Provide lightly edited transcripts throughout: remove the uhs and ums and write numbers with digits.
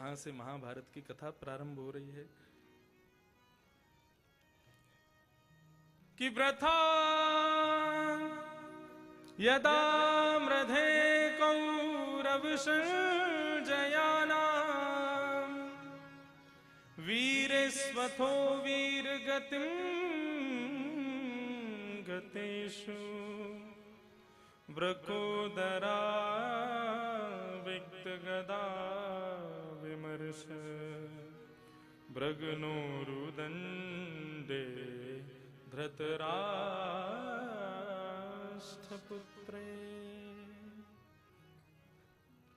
जहां से महाभारत की कथा प्रारंभ हो रही है कि वृथा यदा मृधे कौरव संजयानां वीरेस्वथो वीरगतिं गतेषु वृकोदरा विक्तगदा विमर्श भृगनोरुदण्डे धृतराष्ट्रपुत्रे।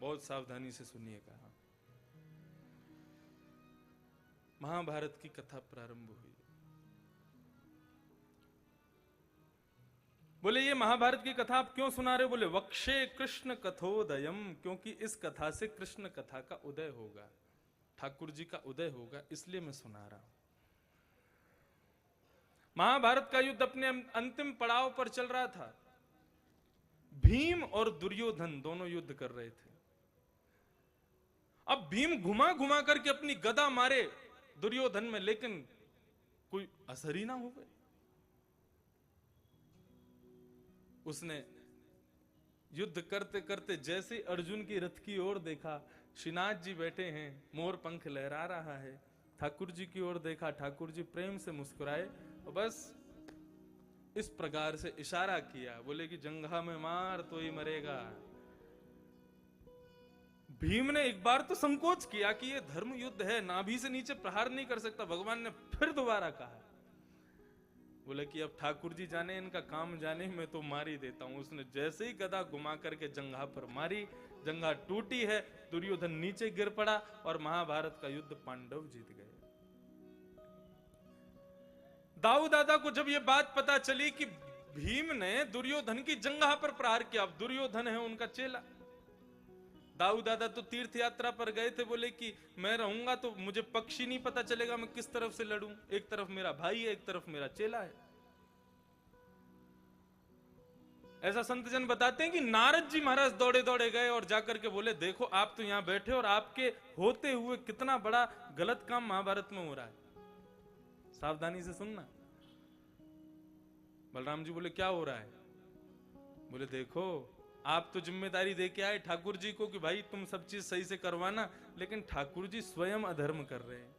बहुत सावधानी से सुनिएगा। महाभारत की कथा प्रारंभ हुई। बोले ये महाभारत की कथा आप क्यों सुना रहे हो? बोले वक्षे कृष्ण कथोदयम, क्योंकि इस कथा से कृष्ण कथा का उदय होगा, ठाकुर जी का उदय होगा, इसलिए मैं सुना रहा हूं। महाभारत का युद्ध अपने अंतिम पड़ाव पर चल रहा था। भीम और दुर्योधन दोनों युद्ध कर रहे थे। अब भीम घुमा घुमा करके अपनी गदा मारे दुर्योधन में, लेकिन कोई असर ही ना हो गए। उसने युद्ध करते करते जैसे अर्जुन की रथ की ओर देखा, श्रीनाथ जी बैठे हैं, मोर पंख लहरा रहा है। ठाकुर जी की ओर देखा, ठाकुर जी प्रेम से मुस्कुराए और बस इस प्रकार से इशारा किया, बोले कि जंघा में मार तो ही मरेगा। भीम ने एक बार तो संकोच किया कि यह धर्म युद्ध है, नाभि से नीचे प्रहार नहीं कर सकता। भगवान ने फिर दोबारा कहा, बोले कि अब ठाकुर जी जाने, इनका काम जाने, मैं तो मार ही देता हूं। उसने जैसे ही गदा घुमा करके जंघा पर मारी, जंघा टूटी है, दुर्योधन नीचे गिर पड़ा और महाभारत का युद्ध पांडव जीत गए। दाऊ दादा को जब यह बात पता चली कि भीम ने दुर्योधन की जंघा पर प्रहार किया, अब दुर्योधन है उनका चेला। दाऊ दादा तो तीर्थ यात्रा पर गए थे, बोले कि मैं रहूंगा तो मुझे पक्ष ही नहीं पता चलेगा मैं किस तरफ से लड़ूं। एक तरफ मेरा भाई है, एक तरफ मेरा चेला है। ऐसा संत जन बताते हैं कि नारद जी महाराज दौड़े दौड़े गए और जाकर के बोले, देखो आप तो यहां बैठे और आपके होते हुए कितना बड़ा गलत काम महाभारत में हो रहा है, सावधानी से सुनना। बलराम जी बोले क्या हो रहा है? बोले देखो आप तो जिम्मेदारी दे के आए ठाकुर जी को कि भाई तुम सब चीज सही से करवाना, लेकिन ठाकुर जी स्वयं अधर्म कर रहे हैं।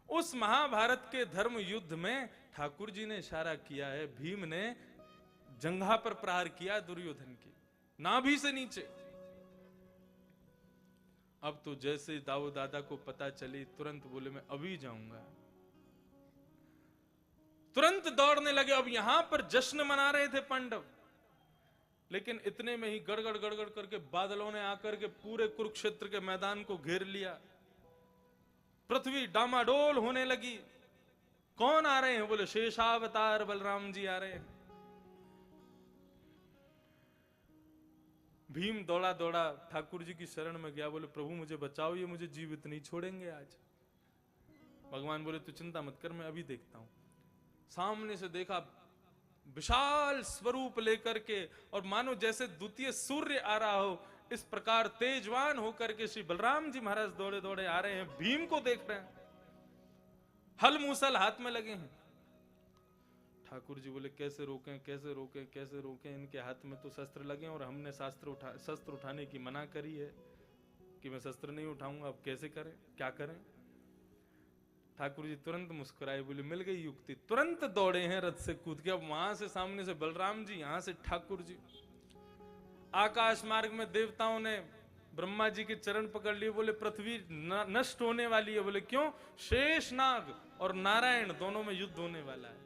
उस महाभारत के धर्म युद्ध में ठाकुर जी ने इशारा किया है, भीम ने जंघा पर प्रहार किया दुर्योधन की, नाभि से नीचे। अब तो जैसे दाऊ दादा को पता चली, तुरंत बोले मैं अभी जाऊंगा। तुरंत दौड़ने लगे। अब यहां पर जश्न मना रहे थे पांडव, लेकिन इतने में ही गड़गड़ गड़गड़ करके बादलों ने आकर के पूरे कुरुक्षेत्र के मैदान को घेर लिया। पृथ्वी डामाडोल होने लगी। कौन आ रहे हैं? बोले शेषावतार बलराम जी आ रहे हैं। भीम दौड़ा दौड़ा ठाकुर जी की शरण में गया, बोले प्रभु मुझे बचाओ, ये मुझे जीवित नहीं छोड़ेंगे आज। भगवान बोले तू चिंता मत कर, मैं अभी देखता हूं। सामने से देखा, विशाल स्वरूप लेकर के, और मानो जैसे द्वितीय सूर्य आ रहा हो, इस प्रकार तेजवान होकर के श्री बलराम जी महाराज दौड़े दौड़े आ रहे हैं। भीम को देख रहे हैं, हल मूसल हाथ में लगे हैं। ठाकुर जी बोले कैसे रोकें कैसे रोकें कैसे रोकें, इनके हाथ में तो शस्त्र लगे और हमने शस्त्र उठाने की मना करी है कि मैं शस्त्र नहीं उठाऊंगा, अब कैसे करें, क्या करें? ठाकुर जी तुरंत मुस्कुराए, बोले मिल गई युक्ति। तुरंत दौड़े हैं रथ से कूद के। अब वहां से सामने से बलराम जी, यहां से ठाकुर जी। आकाश मार्ग में देवताओं ने ब्रह्मा जी के चरण पकड़ लिए, बोले पृथ्वी नष्ट होने वाली है। बोले क्यों? शेषनाग और नारायण दोनों में युद्ध होने वाला है।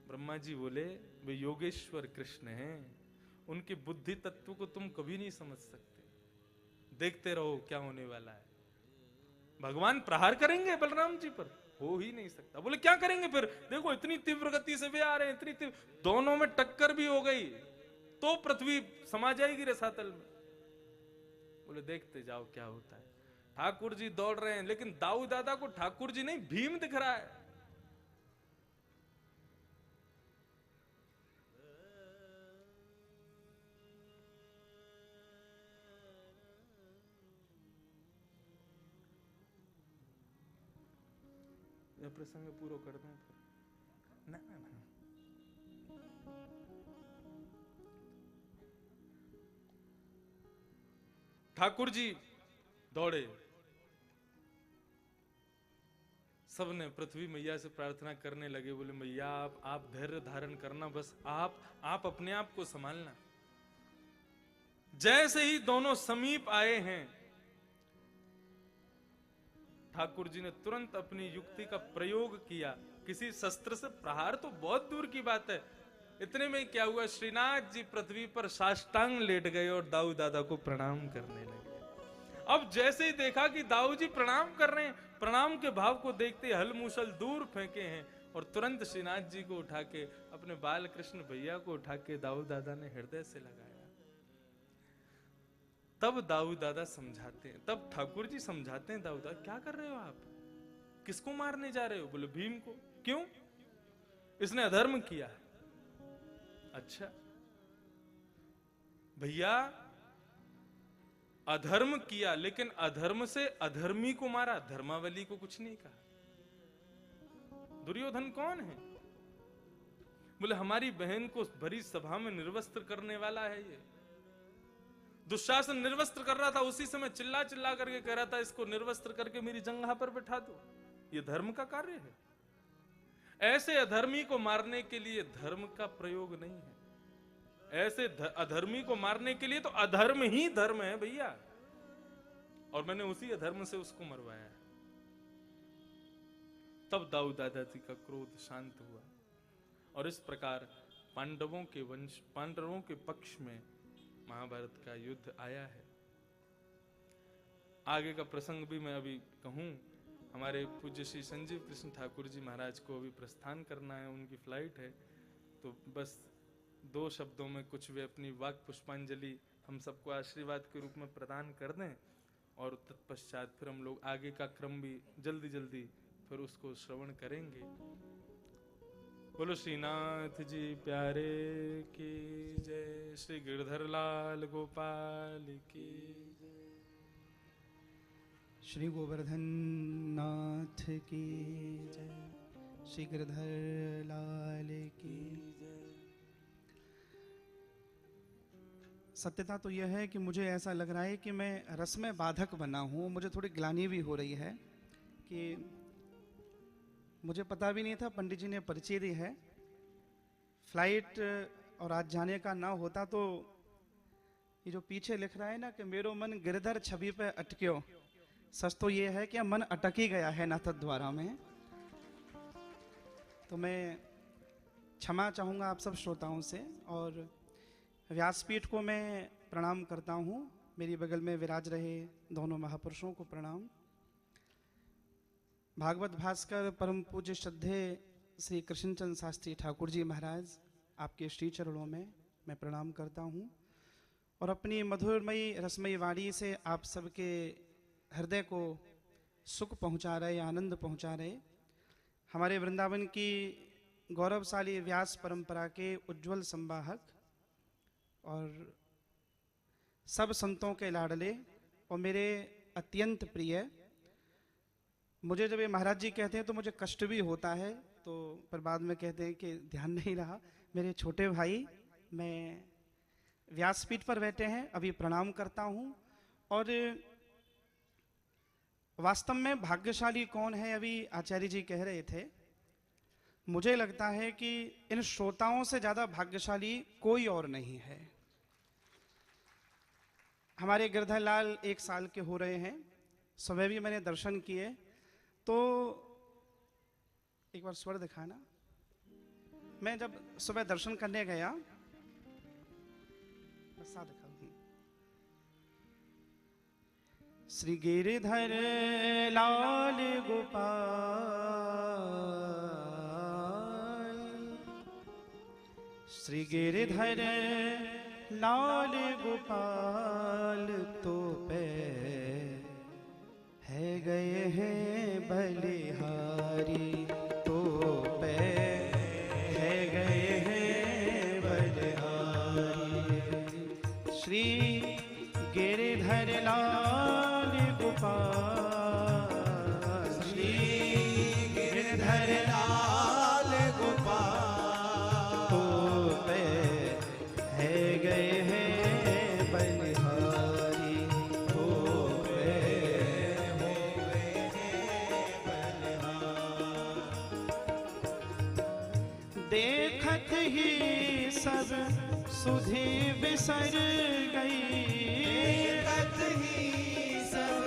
ब्रह्मा जी बोले वे योगेश्वर कृष्ण हैं, उनकी बुद्धि तत्व को तुम कभी नहीं समझ सकते, देखते रहो क्या होने वाला है। भगवान प्रहार करेंगे बलराम जी पर? हो ही नहीं सकता। बोले क्या करेंगे फिर? देखो इतनी तीव्र गति से वे आ रहे हैं, इतनी तीव्र, दोनों में टक्कर भी हो गई तो पृथ्वी समा जाएगी रसातल में। बोले देखते जाओ क्या होता है। ठाकुर जी दौड़ रहे हैं, लेकिन दाऊ दादा को ठाकुर जी नहीं भीम दिख रहा है। यह प्रसंग पूरा कर दूं फिर ना ना ना। ठाकुर जी दौड़े, सबने पृथ्वी मैया से प्रार्थना करने लगे, बोले मैया आप धैर्य धारण करना, बस आप अपने आप को संभालना। जैसे ही दोनों समीप आए हैं, ठाकुर जी ने तुरंत अपनी युक्ति का प्रयोग किया। किसी शस्त्र से प्रहार तो बहुत दूर की बात है, इतने में क्या हुआ, श्रीनाथ जी पृथ्वी पर साष्टांग लेट गए और दाऊ दादा को प्रणाम करने लगे। अब जैसे ही देखा कि दाऊ जी प्रणाम कर रहे हैं, प्रणाम के भाव को देखते हल मूसल दूर फेंके हैं और तुरंत श्रीनाथ जी को उठा के, अपने बाल कृष्ण भैया को उठा के दाऊ दादा ने हृदय से लगाया। तब दाऊ दादा समझाते हैं, तब ठाकुर जी समझाते हैं, दाऊ दादा क्या कर रहे हो आप, किसको मारने जा रहे हो? बोले भीम को। क्यों? इसने अधर्म किया। अच्छा भैया अधर्म किया, लेकिन अधर्म से अधर्मी को मारा, धर्मावली को कुछ नहीं कहा। दुर्योधन कौन है? बोले हमारी बहन को भरी सभा में निर्वस्त्र करने वाला है ये। दुशासन निर्वस्त्र कर रहा था, उसी समय चिल्ला चिल्ला करके कह रहा था इसको निर्वस्त्र करके मेरी जंघा पर बैठा दो। ये धर्म का कार्य है? ऐसे अधर्मी को मारने के लिए धर्म का प्रयोग नहीं है। ऐसे अधर्मी को मारने के लिए तो अधर्म ही धर्म है भैया, और मैंने उसी अधर्म से उसको मरवाया है। तब दाऊ दादा जी का क्रोध शांत हुआ और इस प्रकार पांडवों के पक्ष में महाभारत का युद्ध आया है। आगे का प्रसंग भी मैं अभी कहूं, हमारे पूज्य श्री संजीव कृष्ण ठाकुर जी महाराज को अभी प्रस्थान करना है, उनकी फ्लाइट है, तो बस 2 शब्दों में कुछ वे अपनी वाक पुष्पांजलि हम सबको आशीर्वाद के रूप में प्रदान कर दें, और तत्पश्चात फिर हम लोग आगे का क्रम भी जल्दी जल्दी फिर उसको श्रवण करेंगे। बोलो श्रीनाथ जी प्यारे की जय, श्री गिरधर लाल गोपाल की जय, श्री गोवर्धन नाथ की जय, श्री गिरधर लाल की जय। सत्यता तो यह है कि मुझे ऐसा लग रहा है कि मैं रस में बाधक बना हूँ। मुझे थोड़ी ग्लानि भी हो रही है कि मुझे पता भी नहीं था, पंडित जी ने परिचय दी है। फ्लाइट और आज जाने का ना होता तो ये जो पीछे लिख रहा है ना कि मेरो मन गिरधर छवि पे अटक्यो, सच तो ये है कि मन अटक ही गया है नाथ द्वारा में। तो मैं क्षमा चाहूँगा आप सब श्रोताओं से, और व्यासपीठ को मैं प्रणाम करता हूँ। मेरी बगल में विराज रहे दोनों महापुरुषों को प्रणाम। भागवत भास्कर परम पूज्य श्रद्धे श्री कृष्णचंद्र शास्त्री ठाकुर जी महाराज, आपके श्री चरणों में मैं प्रणाम करता हूँ, और अपनी मधुरमयी रसमयी वाणी से आप सबके हृदय को सुख पहुँचा रहे, आनंद पहुँचा रहे। हमारे वृंदावन की गौरवशाली व्यास परंपरा के उज्जवल संवाहक और सब संतों के लाडले और मेरे अत्यंत प्रिय, मुझे जब ये महाराज जी कहते हैं तो मुझे कष्ट भी होता है, तो पर बाद में कहते हैं कि ध्यान नहीं रहा। मेरे छोटे भाई, मैं व्यासपीठ पर बैठे हैं, अभी प्रणाम करता हूँ। और वास्तव में भाग्यशाली कौन है, अभी आचार्य जी कह रहे थे, मुझे लगता है कि इन श्रोताओं से ज्यादा भाग्यशाली कोई और नहीं है। हमारे गिरधर लाल 1 साल के हो रहे हैं, सुबह भी मैंने दर्शन किए, तो एक बार स्वर दिखाना। मैं जब सुबह दर्शन करने गया, बस दिखा, श्री गिरधर लाल गोपाल, श्री गिरधर लाल गोपाल तो पे है गए हैं बलिहारी, तो पे है गए हैं बलिहारी। श्री गिरधर लाल गोपाल, श्री गिरधर गिरधर लाल गोपाल तो पे है गए हैं बलिहारी तो पे हो गए हैं बलिहारी। देखत ही सब सुधि बिसर गई देखत ही सब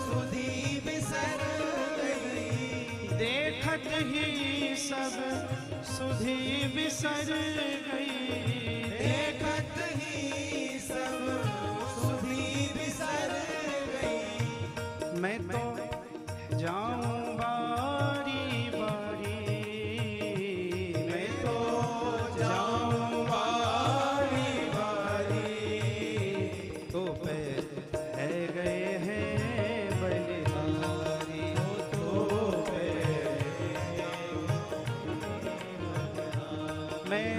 सुधि बिसर गई देखत ही सब सुधि बिसर गई देखत ही सब सुधि बिसर गई। मैं तो जाऊं बारी बारी मैं तो जाऊं बारी बारी तो पे है गए हैं बलिहारी तो पे। मैं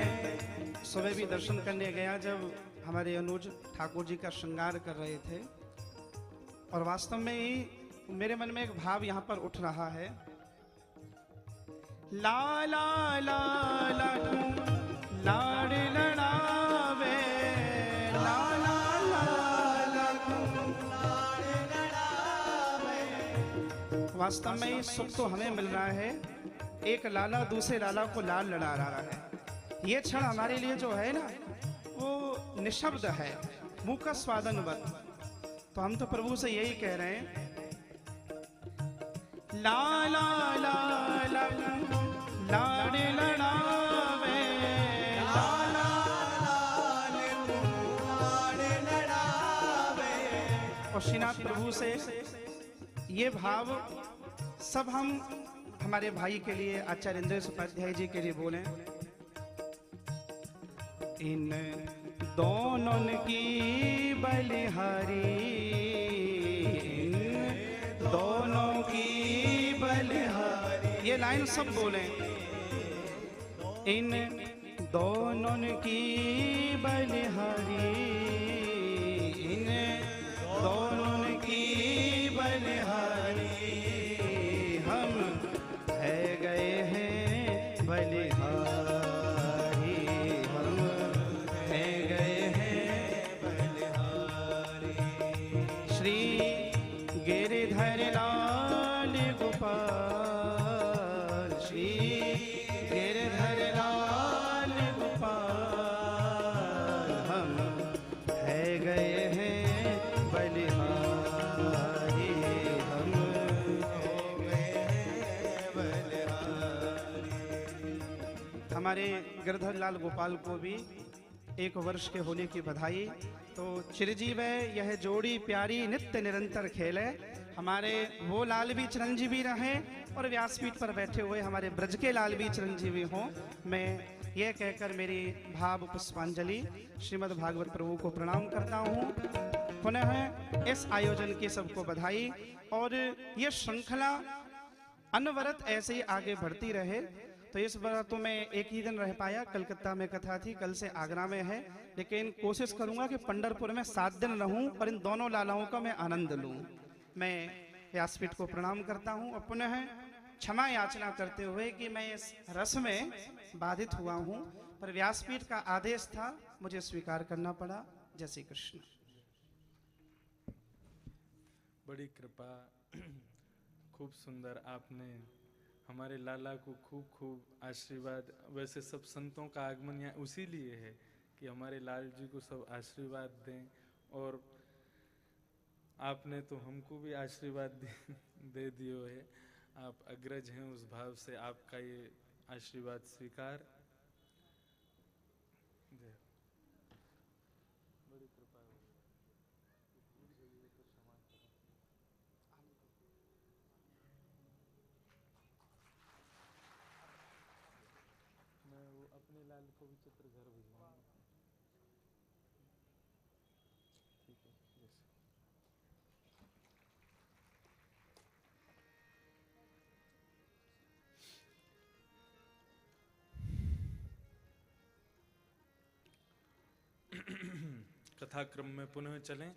सुबह भी दर्शन करने गया जब हमारे अनुज ठाकुर जी का श्रृंगार कर रहे थे और वास्तव में ही मेरे मन में एक भाव यहाँ पर उठ रहा है। ला ला ला ला लाड़ लड़ावे ला ला ला ला लाड़ लड़ावे। वास्तव में ये सुख तो हमें मिल रहा है, एक लाला दूसरे लाला को लाल लड़ा रहा है। ये क्षण हमारे लिए जो है ना वो निशब्द है, मुंह का स्वादनवत। तो हम तो प्रभु से यही कह रहे हैं ला ला ला ला लाड़ लड़ावे ला ला लाड़ लड़ावे। और श्रीनाथ प्रभु से ये भाव सब हम हमारे भाई के लिए आचार्य इंद्रेश उपाध्याय जी के लिए बोले। इन दोनों की बलिहारी इन दोनों की बलिहारी। ये लाइन सब बोले इन दोनों की बलिहारी इन दोनों की बलिहारी हम है गए हैं बलिहारी हम है गए हैं बलिहारी। श्री गिरधर लाल गोपाल श्री गिरधर लाल गोपाल हम है गए हैं बलिहारी हम हो गए हैं बलिहारी। हमारे गिरधर लाल गोपाल को भी 1 वर्ष के होने की बधाई। तो चिरजीव है यह जोड़ी प्यारी नित्य निरंतर खेले। हमारे वो लाल भी चिरंजीवी रहे और व्यासपीठ पर बैठे हुए हमारे ब्रज के लाल भी चिरंजीवी हों। मैं यह कहकर मेरी भाव पुष्पांजलि श्रीमद् भागवत प्रभु को प्रणाम करता हूँ। पुनः इस आयोजन की सबको बधाई और ये श्रृंखला अनवरत ऐसे ही आगे बढ़ती रहे। तो इस बार तो मैं एक ही दिन रह पाया, कलकत्ता में कथा थी, कल से आगरा में है, लेकिन कोशिश करूंगा कि पंढरपुर में 7 दिन रहूं और इन दोनों लालाओं का मैं आनंद लूं। मैं व्यासपीठ को प्रणाम करता हूं और पुनः क्षमा याचना करते हुए कि मैं इस रस में बाधित हुआ हूं, पर व्यासपीठ का आदेश था, मुझे स्वीकार करना पड़ा। जय श्री कृष्ण। बड़ी कृपा, खूब सुंदर। आपने हमारे लाला को खूब खूब आशीर्वाद। वैसे सब संतों का आगमन यहाँ उसी लिए है कि हमारे लाल जी को सब आशीर्वाद दें, और आपने तो हमको भी आशीर्वाद दे दियो है। आप अग्रज हैं, उस भाव से आपका ये आशीर्वाद स्वीकार। बड़ी कृपा हो। मैं वो अपने लाल को भी चित्र घर भिजवाऊंगा। ठीक है, जैसे कथाक्रम में पुनः चलें।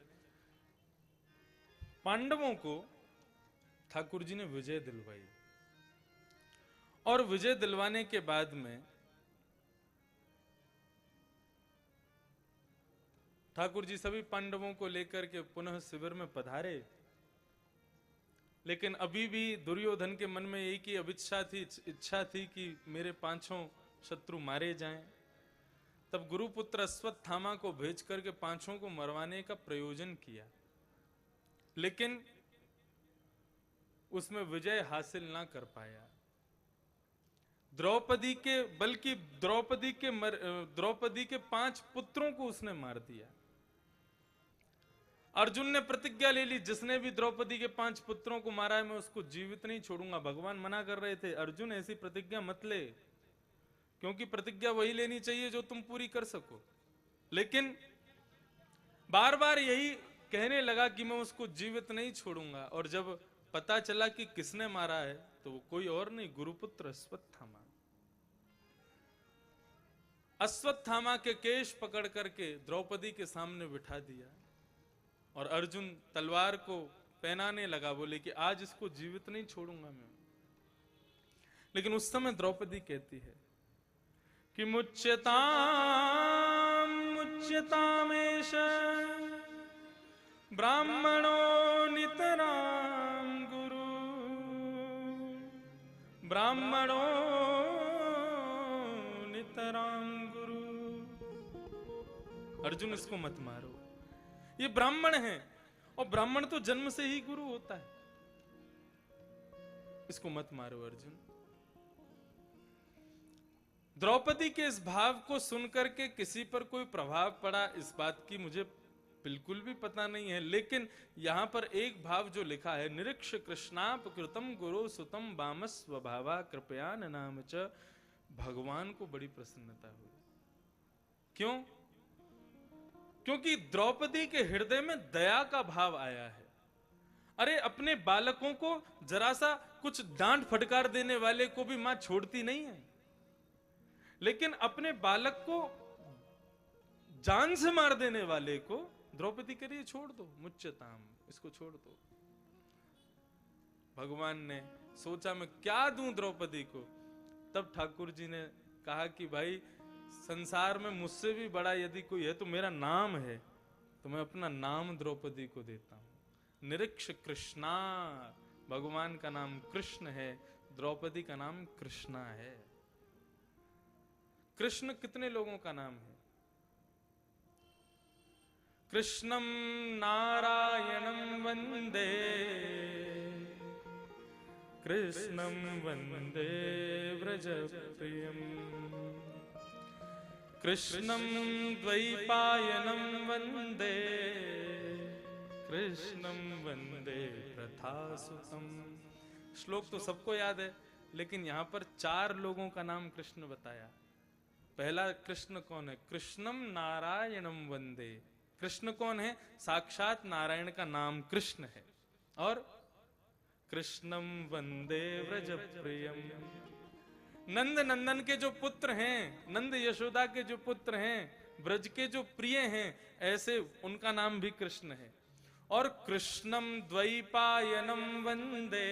पांडवों को ठाकुर जी ने विजय दिलवाई। और विजय दिलवाने के बाद में ठाकुर जी सभी पांडवों को लेकर के पुनः शिविर में पधारे। लेकिन अभी भी दुर्योधन के मन में एक ही इच्छा थी कि मेरे पांचों शत्रु मारे जाएं। तब गुरुपुत्र अश्वत्थामा को भेज करके पांचों को मरवाने का प्रयोजन किया, लेकिन उसमें विजय हासिल ना कर पाया। द्रौपदी के 5 पुत्रों को उसने मार दिया। अर्जुन ने प्रतिज्ञा ले ली, जिसने भी द्रौपदी के 5 पुत्रों को मारा है मैं उसको जीवित नहीं छोड़ूंगा। भगवान मना कर रहे थे, अर्जुन ऐसी प्रतिज्ञा मत ले, क्योंकि प्रतिज्ञा वही लेनी चाहिए जो तुम पूरी कर सको। लेकिन बार बार यही कहने लगा कि मैं उसको जीवित नहीं छोड़ूंगा। और जब पता चला कि किसने मारा है तो वो कोई और नहीं, गुरुपुत्र अश्वत्थामा। अश्वत्थामा के केश पकड़ करके द्रौपदी के सामने बिठा दिया और अर्जुन तलवार को पहनाने लगा, बोले कि आज इसको जीवित नहीं छोड़ूंगा मैं। लेकिन उस समय द्रौपदी कहती है कि मुच्यतामेष ब्राह्मणो नितराम गुरु, ब्राह्मणो नितराम गुरु। अर्जुन इसको मत मारो, ये ब्राह्मण है और ब्राह्मण तो जन्म से ही गुरु होता है, इसको मत मारो अर्जुन। द्रौपदी के इस भाव को सुनकर के किसी पर कोई प्रभाव पड़ा इस बात की मुझे बिल्कुल भी पता नहीं है, लेकिन यहां पर एक भाव जो लिखा है, निरीक्ष कृष्णाप कृतम गुरु सुतम बामस स्वभावा कृपया नाम च, भगवान को बड़ी प्रसन्नता हुई। क्यों? क्योंकि द्रौपदी के हृदय में दया का भाव आया है। अरे अपने बालकों को जरा सा कुछ डांट फटकार देने वाले को भी मां छोड़ती नहीं है, लेकिन अपने बालक को जान से मार देने वाले को द्रौपदी के लिए छोड़ दो, मुच्यताम, इसको छोड़ दो। भगवान ने सोचा मैं क्या दूं द्रौपदी को। तब ठाकुर जी ने कहा कि भाई संसार में मुझसे भी बड़ा यदि कोई है तो मेरा नाम है, तो मैं अपना नाम द्रौपदी को देता हूं। निरीक्ष कृष्णा, भगवान का नाम कृष्ण है, द्रौपदी का नाम कृष्णा है। कृष्ण कितने लोगों का नाम है? कृष्णम नारायणं वंदे, कृष्णं वंदे व्रजप्रियम्, कृष्णं द्वैपायनं वंदे, कृष्णं वंदे प्रथासुतम्। श्लोक तो सबको याद है, लेकिन यहां पर 4 लोगों का नाम कृष्ण बताया। पहला कृष्ण कौन है? कृष्णम नारायणम वंदे। कृष्ण कौन है? साक्षात नारायण का नाम कृष्ण है। और कृष्णम वंदे व्रजप्रियम, नंद नंदन के जो पुत्र हैं, नंद यशोदा के जो पुत्र हैं, ब्रज के जो प्रिय हैं, ऐसे उनका नाम भी कृष्ण है। और कृष्णम द्वैपायनम वंदे।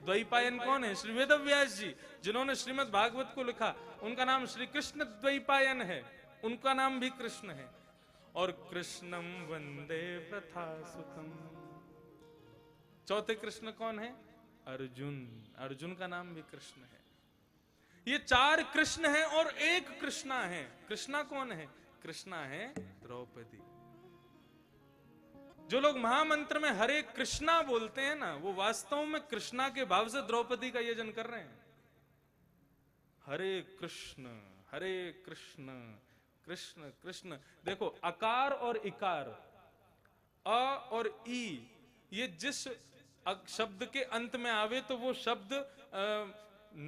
द्वैपायन कौन है? श्री वेदव्यास जी, जिन्होंने श्रीमद् भागवत को लिखा, उनका नाम श्री कृष्ण द्वैपायन है, उनका नाम भी कृष्ण है। और कृष्णम वंदे प्रथासुतम। चौथे कृष्ण कौन है? अर्जुन, अर्जुन का नाम भी कृष्ण है। ये 4 कृष्ण हैं और एक कृष्णा है। कृष्णा कौन है? कृष्णा है द्रौपदी। जो लोग महामंत्र में हरे कृष्णा बोलते हैं ना, वो वास्तव में कृष्णा के भाव से द्रौपदी का यजन कर रहे हैं। हरे कृष्ण कृष्ण कृष्ण। देखो अकार और इकार, अ और ई, ये जिस शब्द के अंत में आवे तो वो शब्द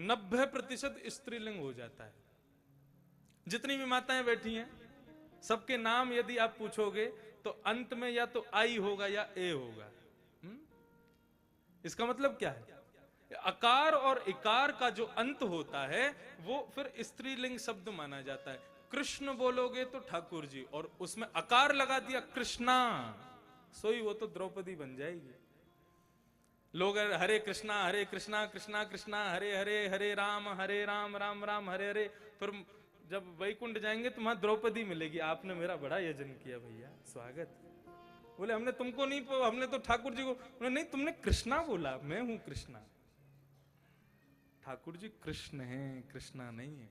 90% स्त्रीलिंग हो जाता है। जितनी भी माताएं बैठी हैं, सबके नाम यदि आप पूछोगे तो अंत में या तो आई होगा या ए होगा। इसका मतलब क्या है? अकार और इकार का जो अंत होता है वो फिर स्त्रीलिंग शब्द माना जाता है। कृष्ण बोलोगे तो ठाकुर जी, और उसमें अकार लगा दिया कृष्णा, सोई वो तो द्रौपदी बन जाएगी। लोग हरे कृष्णा कृष्णा कृष्णा हरे हरे, हरे राम राम राम हरे हरे। फिर जब वैकुंठ जाएंगे तो वहां द्रौपदी मिलेगी, आपने मेरा बड़ा यजन किया भैया, स्वागत। बोले हमने तुमको नहीं, हमने तो ठाकुर जी को। बोले नहीं, तुमने कृष्णा बोला, मैं हूं कृष्णा। ठाकुर जी कृष्ण हैं, कृष्णा नहीं है।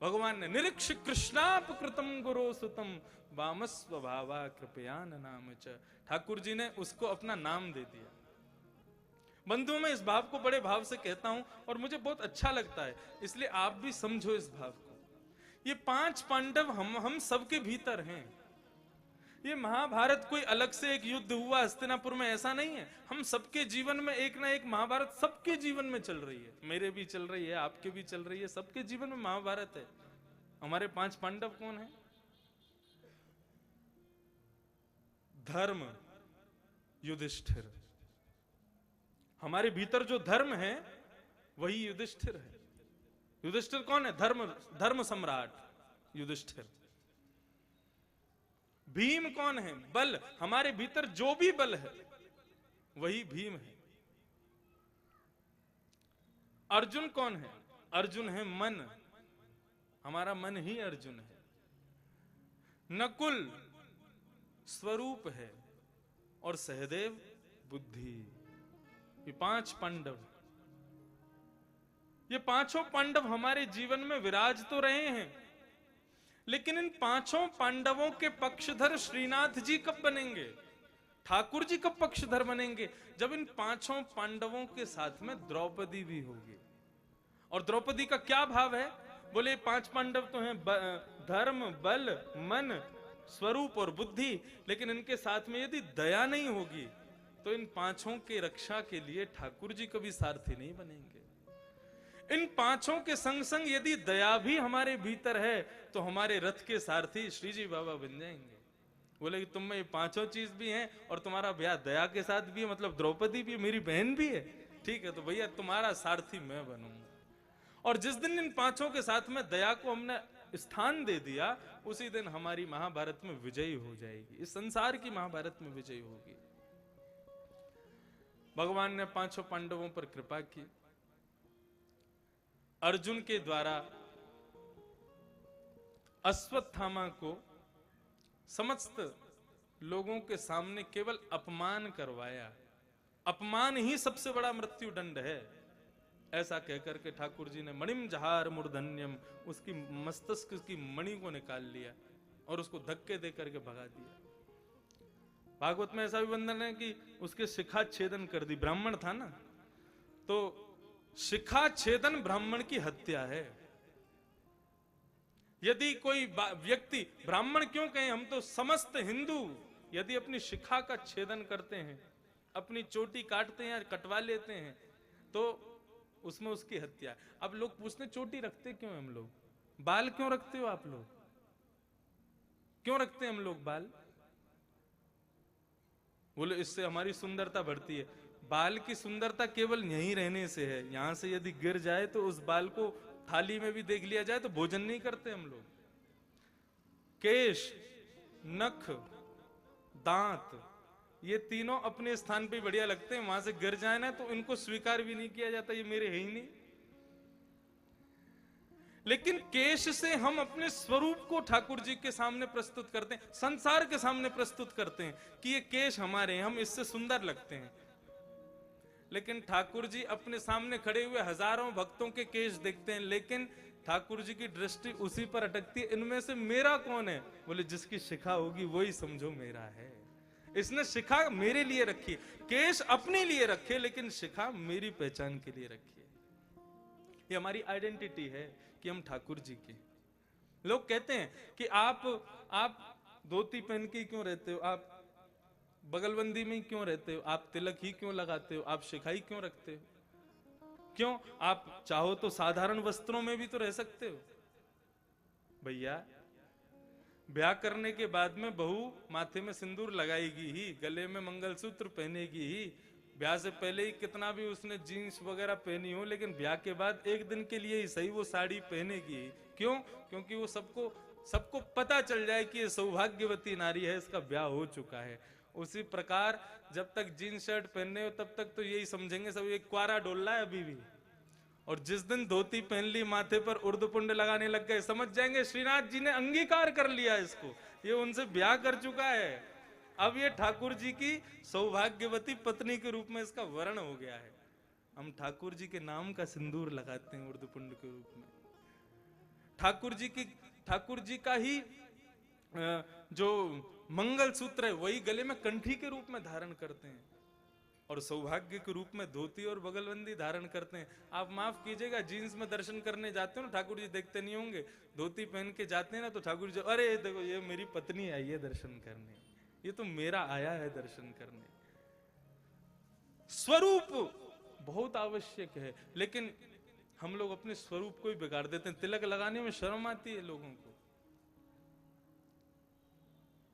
भगवान ने निरीक्ष कृष्णापकृतम गुरो सुतम वामस्व भावा कृपयान नाम च। ठाकुर जी ने उसको अपना नाम दे दिया। बंधुओं, मैं इस भाव को बड़े भाव से कहता हूं और मुझे बहुत अच्छा लगता है, इसलिए आप भी समझो इस भाव को। ये 5 पांडव हम सबके भीतर हैं। ये महाभारत कोई अलग से एक युद्ध हुआ हस्तिनापुर में, ऐसा नहीं है। हम सबके जीवन में एक ना एक महाभारत सबके जीवन में चल रही है। मेरे भी चल रही है, आपके भी चल रही है, सबके जीवन में महाभारत है। हमारे 5 पांडव कौन है? धर्म युधिष्ठिर। हमारे भीतर जो धर्म है वही युधिष्ठिर है। युधिष्ठिर कौन है? धर्म सम्राट युधिष्ठिर। भीम कौन है? बल। हमारे भीतर जो भी बल है वही भीम है। अर्जुन कौन है? अर्जुन है मन। हमारा मन ही अर्जुन है। नकुल स्वरूप है और सहदेव बुद्धि। ये 5 पांडव, ये 5 पांडव हमारे जीवन में विराज तो रहे हैं, लेकिन इन 5 पांडवों के पक्षधर श्रीनाथ जी कब बनेंगे? ठाकुर जी कब पक्षधर बनेंगे? जब इन 5 पांडवों के साथ में द्रौपदी भी होगी। और द्रौपदी का क्या भाव है? बोले 5 पांडव तो हैं धर्म, बल, मन, स्वरूप और बुद्धि, लेकिन इनके साथ में यदि दया नहीं होगी तो इन 5 के रक्षा के लिए ठाकुर जी कभी सारथी नहीं बनेंगे। इन 5 के संग संग यदि दया भी हमारे भीतर है तो हमारे रथ के सारथी श्री जी बाबा बन जाएंगे। बोले कि तुम में ये 5 चीज भी हैं और तुम्हारा ब्याह दया के साथ भी है, मतलब द्रौपदी भी मेरी बहन भी है, ठीक है, तो भैया तुम्हारा सारथी मैं बनूंगा। और जिस दिन इन 5 के साथ में दया को हमने स्थान दे दिया, उसी दिन हमारी महाभारत में विजयी हो जाएगी। इस संसार की महाभारत में विजयी होगी। भगवान ने 5 पांडवों पर कृपा की। अर्जुन के द्वारा अश्वत्थामा को समस्त लोगों के सामने केवल अपमान करवाया। अपमान ही सबसे बड़ा मृत्यु दंड है, ऐसा कहकर के ठाकुर जी ने मणिम जहार मूर्धन्यम, उसकी मस्तक की मणि को निकाल लिया और उसको धक्के देकर के भगा दिया। भागवत में ऐसा भी वर्णन है कि उसके शिखा छेदन कर दी। ब्राह्मण था ना, तो शिखा छेदन ब्राह्मण की हत्या है। यदि कोई व्यक्ति, ब्राह्मण क्यों कहें, हम तो समस्त हिंदू, यदि अपनी शिखा का छेदन करते हैं, अपनी चोटी काटते हैं या कटवा लेते हैं, तो उसमें उसकी हत्या। अब लोग पूछते चोटी रखते क्यों हम लोग? बाल क्यों रखते हो आप लोग? क्यों रखते हैं हम लोग बाल? बोले इससे हमारी सुंदरता बढ़ती है। बाल की सुंदरता केवल यहीं रहने से है। यहां से यदि गिर जाए तो उस बाल को थाली में भी देख लिया जाए तो भोजन नहीं करते हम लोग। केश, नख, दांत, ये तीनों अपने स्थान पे बढ़िया लगते हैं, वहां से गिर जाए ना तो इनको स्वीकार भी नहीं किया जाता, ये मेरे है ही नहीं। लेकिन केश से हम अपने स्वरूप को ठाकुर जी के सामने प्रस्तुत करते हैं, संसार के सामने प्रस्तुत करते हैं कि ये केश हमारे हैं, हम इससे सुंदर लगते हैं। लेकिन ठाकुर जी अपने सामने खड़े हुए हजारों भक्तों के केश देखते हैं, लेकिन ठाकुर जी की दृष्टि उसी पर अटकती है, इनमें से मेरा कौन है? बोले जिसकी शिखा होगी वही समझो मेरा है। इसने शिखा मेरे लिए रखी, केश अपने लिए रखे, लेकिन शिखा मेरी पहचान के लिए रखी है। ये हमारी आइडेंटिटी है कि हम ठाकुर जी के। लोग कहते हैं कि आप धोती पहन के क्यों रहते हो, आप बगलबंदी में क्यों रहते हो, आप तिलक ही क्यों लगाते हो, आप शिखाई क्यों रखते हो, क्यों? आप चाहो तो साधारण वस्त्रों में भी तो रह सकते हो। भैया, ब्याह करने के बाद में बहू माथे में सिंदूर लगाएगी ही, गले में मंगलसूत्र पहनेगी ही। ब्याह से पहले ही कितना भी उसने जीन्स वगैरह पहनी हो, लेकिन ब्याह के बाद एक दिन के लिए ही सही वो साड़ी पहनेगी। क्यों? क्योंकि वो सबको पता चल जाए कि ये सौभाग्यवती नारी है, इसका ब्याह हो चुका है। उसी प्रकार जब तक जीन्स शर्ट पहनने हो तब तक तो यही समझेंगे सब एक क्वारा डोल रहा है अभी भी, और जिस दिन धोती पहन ली, माथे पर उर्दपुंड लगाने लग गए, समझ जाएंगे श्रीनाथ जी ने अंगीकार कर लिया इसको, ये उनसे ब्याह कर चुका है, अब ये ठाकुर जी की सौभाग्यवती पत्नी के रूप में इसका वर्ण हो गया है। हम ठाकुर जी के नाम का सिंदूर लगाते हैं उर्दपुंड के रूप में। ठाकुर जी का ही जो मंगल सूत्र है वही गले में कंठी के रूप में धारण करते हैं, और सौभाग्य के रूप में धोती और बगलबंदी धारण करते हैं। आप माफ कीजिएगा, जीन्स में दर्शन करने जाते हो ना, ठाकुर जी देखते नहीं होंगे, धोती पहन के जाते हैं ना, तो ठाकुर जी अरे देखो ये मेरी पत्नी आई है दर्शन करने, ये तो मेरा आया है दर्शन करने। स्वरूप बहुत आवश्यक है, लेकिन हम लोग अपने स्वरूप को ही बिगाड़ देते हैं। तिलक लगाने में शर्म आती है लोगों को,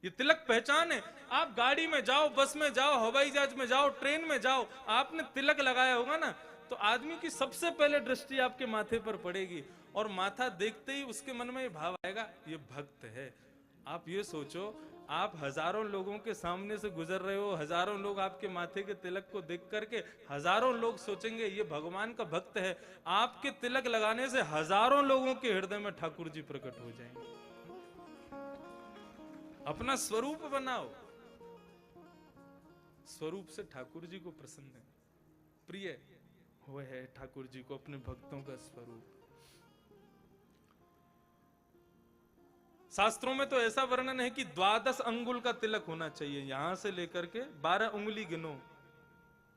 ये तिलक पहचान है। आप गाड़ी में जाओ, बस में जाओ, हवाई जहाज में जाओ, ट्रेन में जाओ, आपने तिलक लगाया होगा ना, तो आदमी की सबसे पहले दृष्टि आपके माथे पर पड़ेगी, और माथा देखते ही उसके मन में ये भाव आएगा ये भक्त है। आप ये सोचो, आप हजारों लोगों के सामने से गुजर रहे हो, हजारों लोग आपके माथे के तिलक को देख करके हजारों लोग सोचेंगे ये भगवान का भक्त है। आपके तिलक लगाने से हजारों लोगों के हृदय में ठाकुर जी प्रकट हो जाएंगे। अपना स्वरूप बनाओ, स्वरूप से ठाकुर जी को प्रसन्न है, प्रिय वो है ठाकुर जी को अपने भक्तों का स्वरूप। शास्त्रों में तो ऐसा वर्णन है कि 12 अंगुल का तिलक होना चाहिए, यहां से लेकर के 12 उंगली गिनो,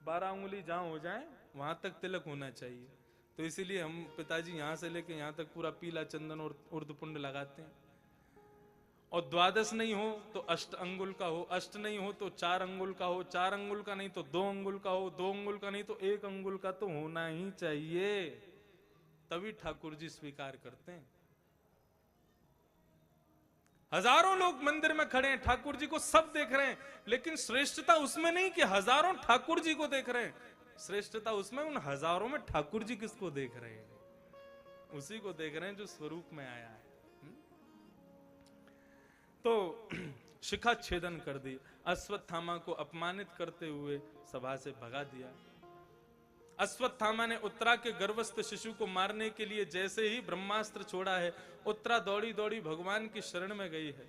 12 उंगली जहां हो जाए वहां तक तिलक होना चाहिए। तो इसीलिए हम पिताजी यहां से लेकर यहां तक पूरा पीला चंदन और उर्दपुंड लगाते हैं। और 12 नहीं हो तो 8 अंगुल का हो, 8 नहीं हो तो 4 अंगुल का हो, 4 अंगुल का नहीं तो 2 अंगुल का हो, 2 अंगुल का नहीं तो 1 अंगुल का तो होना ही चाहिए, तभी ठाकुर जी स्वीकार करते हैं। हजारों लोग मंदिर में खड़े हैं, ठाकुर जी को सब देख रहे हैं, लेकिन श्रेष्ठता उसमें नहीं कि हजारों ठाकुर जी को देख रहे हैं, श्रेष्ठता उसमें उन हजारों में ठाकुर जी किसको देख रहे हैं, उसी को देख रहे हैं जो स्वरूप में आया है। तो शिखा छेदन कर दी, अश्वत्थामा को अपमानित करते हुए सभा से भगा दिया। अश्वत्थामा ने उत्तरा के गर्भस्थ शिशु को मारने के लिए जैसे ही ब्रह्मास्त्र छोड़ा है, उत्तरा दौड़ी दौड़ी भगवान की शरण में गई है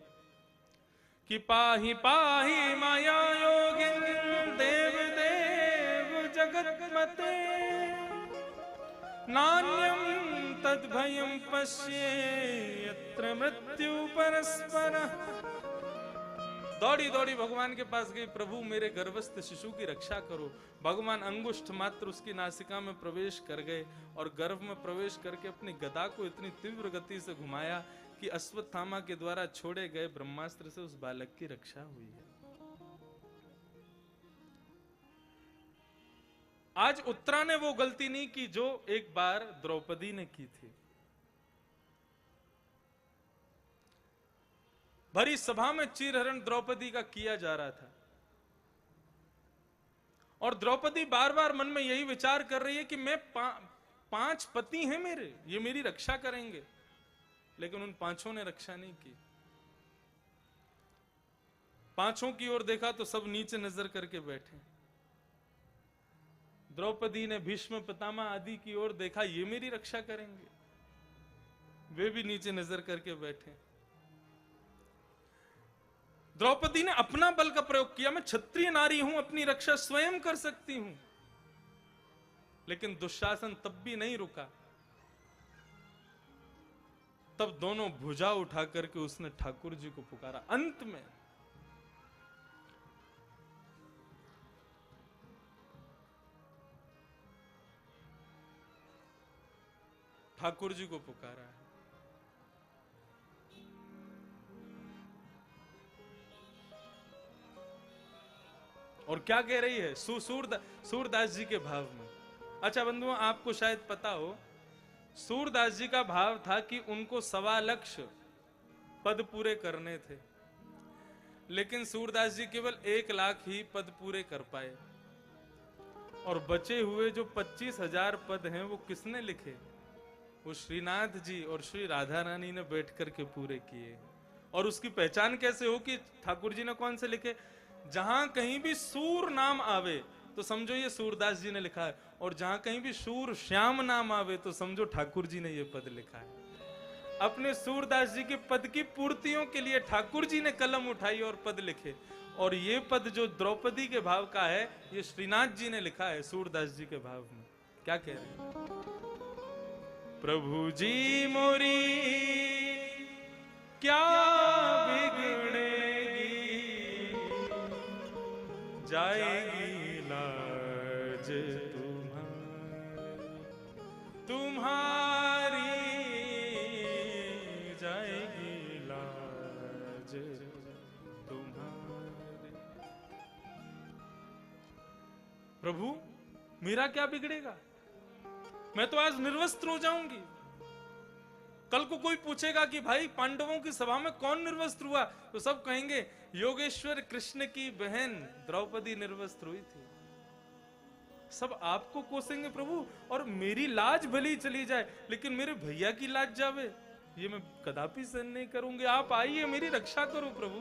कि पाहि पाहि माया योगिन देव देव जगन्मते नान्यम तद्भयं पश्ये यत्र मृत्यु परस्परः। दौड़ी दौड़ी भगवान के पास गई, प्रभु मेरे गर्भस्थ शिशु की रक्षा करो। भगवान अंगुष्ठ मात्र उसकी नासिका में प्रवेश कर गए और गर्भ में प्रवेश करके अपनी गदा को इतनी तीव्र गति से घुमाया कि अश्वत्थामा के द्वारा छोड़े गए ब्रह्मास्त्र से उस बालक की रक्षा हुई है। आज उत्तरा ने वो गलती नहीं की जो एक बार द्रौपदी ने की थी। भरी सभा में चीरहरण द्रौपदी का किया जा रहा था, और द्रौपदी बार बार मन में यही विचार कर रही है कि मैं 5 पति हैं मेरे, ये मेरी रक्षा करेंगे, लेकिन उन 5 ने रक्षा नहीं की। 5 की ओर देखा तो सब नीचे नजर करके बैठे। द्रौपदी ने भीष्म पितामह आदि की ओर देखा, ये मेरी रक्षा करेंगे, वे भी नीचे नजर करके बैठे। द्रौपदी ने अपना बल का प्रयोग किया, मैं क्षत्रिय नारी हूं, अपनी रक्षा स्वयं कर सकती हूं, लेकिन दुशासन तब भी नहीं रुका। तब दोनों भुजा उठा करके उसने ठाकुर जी को पुकारा। अंत में ठाकुर जी को पुकारा है। और क्या कह रही है सूरदास जी के भाव में। अच्छा बंधुओं, आपको शायद पता हो, सूरदास जी का भाव था कि उनको 1.25 लाख पद पूरे करने थे, लेकिन सूरदास जी केवल 1 लाख ही पद पूरे कर पाए, और बचे हुए जो 25,000 पद हैं वो किसने लिखे? वो श्रीनाथ जी और श्री राधा रानी ने बैठ करके पूरे किए। और उसकी पहचान कैसे हो कि ठाकुर जी ने कौन से लिखे? जहां कहीं भी सूर नाम आवे तो समझो ये सूरदास जी ने लिखा है, और जहां कहीं भी सूर श्याम नाम आवे तो समझो ठाकुर जी ने ये पद लिखा है। अपने सूरदास जी के पद की पूर्तियों के लिए ठाकुर जी ने कलम उठाई और पद लिखे, और ये पद जो द्रौपदी के भाव का है ये श्रीनाथ जी ने लिखा है सूरदास जी के भाव में। क्या कह रहे हैं? प्रभु जी मोरी क्या बिगड़ेगी, जाएगी लाज तुम्हारी जाएगी लाज तुम्हारी। प्रभु मेरा क्या बिगड़ेगा, मैं तो आज निर्वस्त्र हो जाऊंगी। कल को कोई पूछेगा कि भाई पांडवों की सभा में कौन निर्वस्त्र हुआ, तो सब कहेंगे योगेश्वर कृष्ण की बहन द्रौपदी निर्वस्त्र हुई थी। सब आपको कोसेंगे प्रभु, और मेरी लाज भली चली जाए लेकिन मेरे भैया की लाज जावे, ये मैं कदापि सहन नहीं करूंगी। आप आइए मेरी रक्षा करो प्रभु।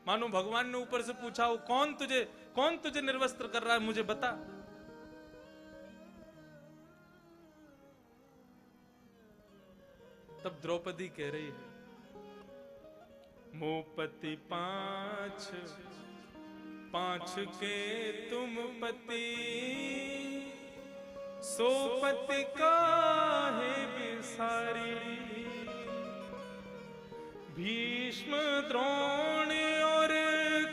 मानो भगवान ने ऊपर से पूछा हो कौन तुझे निर्वस्त्र कर रहा है, मुझे बता। तब द्रौपदी कह रही है, मोपति पांच के तुम पति, सो पति काहे बिसारी। भीष्म द्रोण और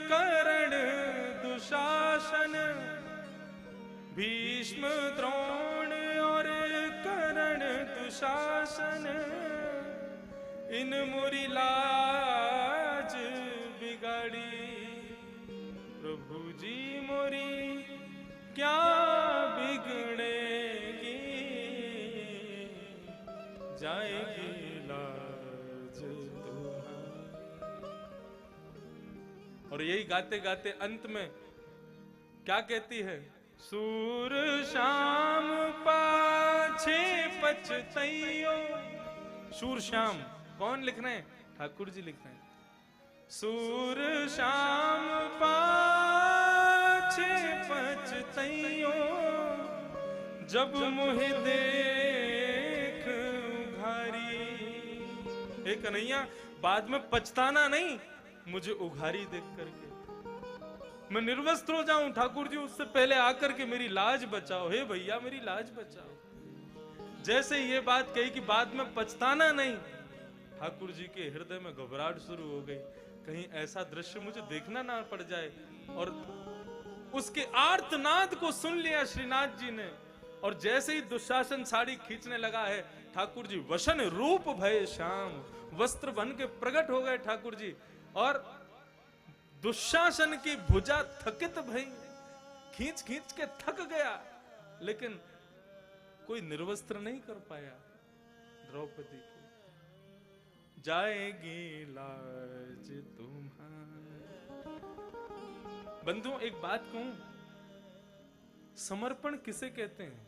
कर्ण दुशासन, भीष्म द्रोण और कर्ण दुशासन, इन मोरी लाज बिगाड़ी। प्रभु जी मोरी क्या बिगड़ेगी, जाएगी लाज तुम्हारी। और यही गाते गाते अंत में क्या कहती है, सूर श्याम पाछे पछतइयो। सूर श्याम कौन लिख रहे हैं? ठाकुर जी लिख रहे हैं। सूर श्याम पाछे पछतइयो, जब मुहे देख उघारी। हे कन्हैया बाद में पछताना नहीं, मुझे उघारी देख करके। मैं निर्वस्त्र हो जाऊं ठाकुर जी, उससे पहले आकर के मेरी लाज बचाओ। हे भैया मेरी लाज बचाओ। जैसे ये बात कही कि बाद में पछताना नहीं, ठाकुर जी के हृदय में घबराहट शुरू हो गई, कहीं ऐसा दृश्य मुझे देखना ना पड़ जाए। और उसके आर्तनाद को सुन लिया श्रीनाथ जी ने, और जैसे ही दुशासन साड़ी खींचने लगा है, ठाकुर जी वशन रूप भय श्याम, वस्त्र बन के प्रकट हो गए ठाकुर जी। और दुशासन की भुजा थकित भई, खींच खींच के थक गया, लेकिन कोई निर्वस्त्र नहीं कर पाया द्रौपदी को। जाएगी लाज तुम्हारी। बंधुओं एक बात कहूं, समर्पण किसे कहते हैं?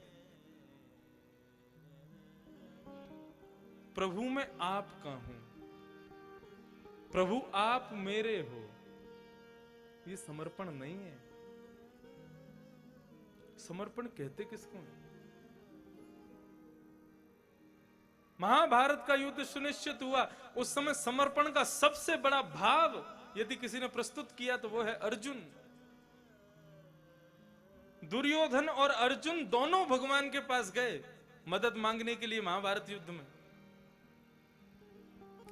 प्रभु मैं आपका हूं, प्रभु आप मेरे हो, ये समर्पण नहीं है। समर्पण कहते किसको है? महाभारत का युद्ध सुनिश्चित हुआ, उस समय समर्पण का सबसे बड़ा भाव यदि किसी ने प्रस्तुत किया तो वो है अर्जुन। दुर्योधन और अर्जुन दोनों भगवान के पास गए मदद मांगने के लिए महाभारत युद्ध में।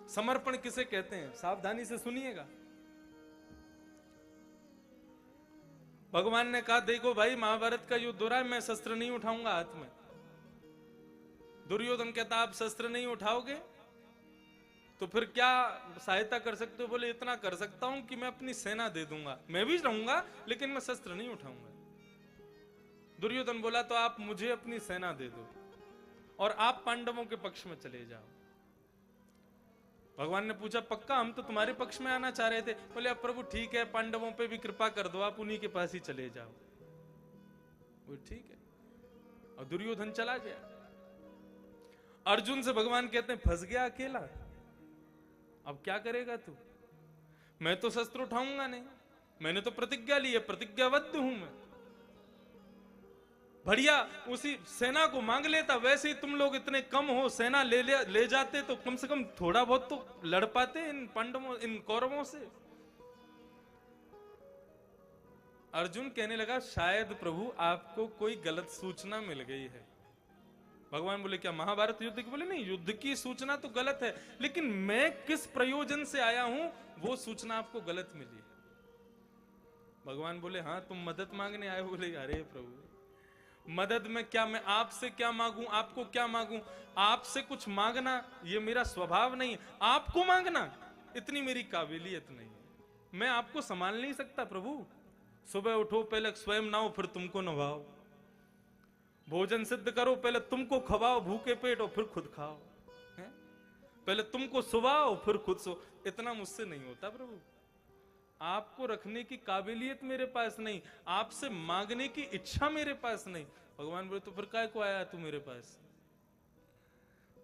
समर्पण किसे कहते हैं? सावधानी से सुनिएगा। भगवान ने कहा देखो भाई महाभारत का युद्ध हो रहा है, मैं शस्त्र नहीं उठाऊंगा हाथ में। दुर्योधन कहता आप शस्त्र नहीं उठाओगे तो फिर क्या सहायता कर सकते हो? बोले इतना कर सकता हूं कि मैं अपनी सेना दे दूंगा, मैं भी रहूंगा लेकिन मैं शस्त्र नहीं उठाऊंगा। दुर्योधन बोला तो आप मुझे अपनी सेना दे दो और आप पांडवों के पक्ष में चले जाओ। भगवान ने पूछा पक्का? हम तो तुम्हारे पक्ष में आना चाह रहे थे। बोले अब प्रभु ठीक है, पांडवों पे भी कृपा कर दो, आप उन्हीं के पास ही चले जाओ। वो ठीक है, और दुर्योधन चला गया। अर्जुन से भगवान कहते हैं फंस गया अकेला, अब क्या करेगा तू? मैं तो शस्त्र उठाऊंगा नहीं, मैंने तो प्रतिज्ञा ली है, प्रतिज्ञाबद्ध हूं मैं। बढ़िया उसी सेना को मांग लेता, वैसे ही तुम लोग इतने कम हो, सेना ले जाते तो कम से कम थोड़ा बहुत तो लड़ पाते इन पांडवों, इन कौरवों से। अर्जुन कहने लगा शायद प्रभु आपको कोई गलत सूचना मिल गई है। भगवान बोले क्या महाभारत युद्ध की? बोले नहीं, युद्ध की सूचना तो गलत है, लेकिन मैं किस प्रयोजन से आया हूं वो सूचना आपको गलत मिली है। भगवान बोले हाँ तुम मदद मांगने आए हो। बोले अरे प्रभु मदद में क्या, मैं आपसे क्या मांगूं, आपको क्या मांगूं? आपसे कुछ मांगना ये मेरा स्वभाव नहीं है, आपको मांगना इतनी मेरी काबिलियत नहीं है। मैं आपको संभाल नहीं सकता प्रभु। सुबह उठो पहले स्वयं नहाओ फिर तुमको नवाओ, भोजन सिद्ध करो पहले तुमको खवाओ भूखे पेट और फिर खुद खाओ, है? पहले तुमको सुवाओ फिर खुद सो। इतना मुझसे नहीं होता प्रभु। आपको रखने की काबिलियत मेरे पास नहीं, आपसे मांगने की इच्छा मेरे पास नहीं। भगवान बोले तो फिर काय को आया तू मेरे पास?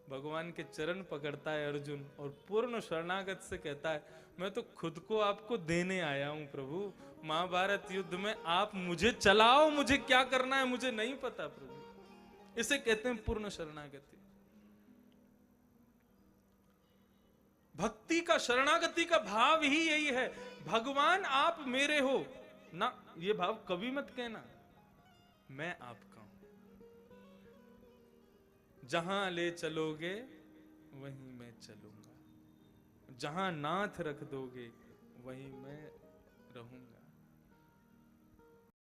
भगवान के चरण पकड़ता है अर्जुन और पूर्ण शरणागत से कहता है मैं तो खुद को आपको देने आया हूं प्रभु। महाभारत युद्ध में आप मुझे चलाओ, मुझे क्या करना है मुझे नहीं पता प्रभु। इसे कहते हैं पूर्ण शरणागति। भक्ति का, शरणागति का भाव ही यही है, भगवान आप मेरे हो ना। ये भाव कभी मत कहना मैं आपका हूं, जहां ले चलोगे वहीं मैं चलूंगा, जहां नाथ रख दोगे वहीं मैं रहूंगा।